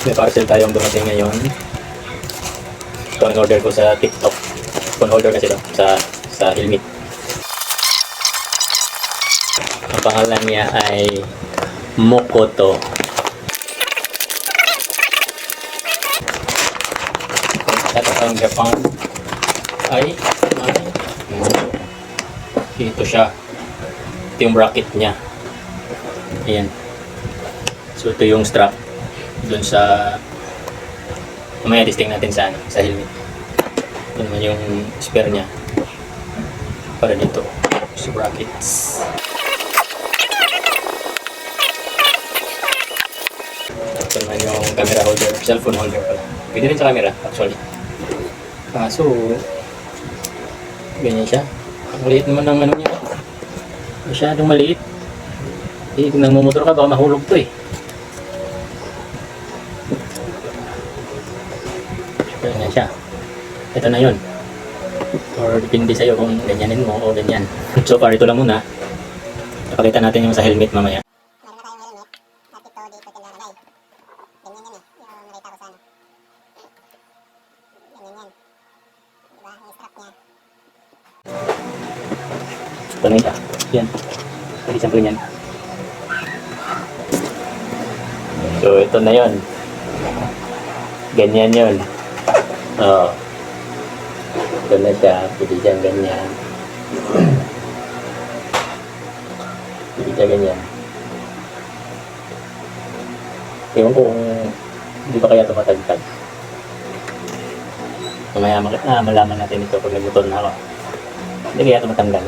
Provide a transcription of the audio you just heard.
May parcel tayong dumating ngayon. Ito ang order ko sa TikTok. Phone holder kasi ito sa helmet. Ang pangalan niya ay Mokoto. At ang Japan ay ito siya. Ito yung bracket niya. Ayan. So ito yung strap dun sa mamaya testing natin sa helmet. Ito naman yung spare niya para dito sa brackets. Ito naman yung camera holder, cellphone holder pala. Pwede rin sa camera actually. So ganyan siya. Ang liit naman ng ano niya. Masyadong maliit. Kung nangmumotor ka baka mahulog to eh. Ganyan siya. Ito na yun. Or depende sa'yo kung ganyanin mo o ganyan. So far ito lang muna. Napakita natin yung sa helmet mamaya. Ito na siya. Yan. Pwede sample yan. So ito na yun. Ganyan yun. Oo. Ito na siya. Pwede siyang ganyan. Pwede siya ganyan. Ewan ko kung hindi ba kaya tumatagtag. Mamaya malaman natin ito pag nagbuton na ako. Hindi kaya tumatanggal.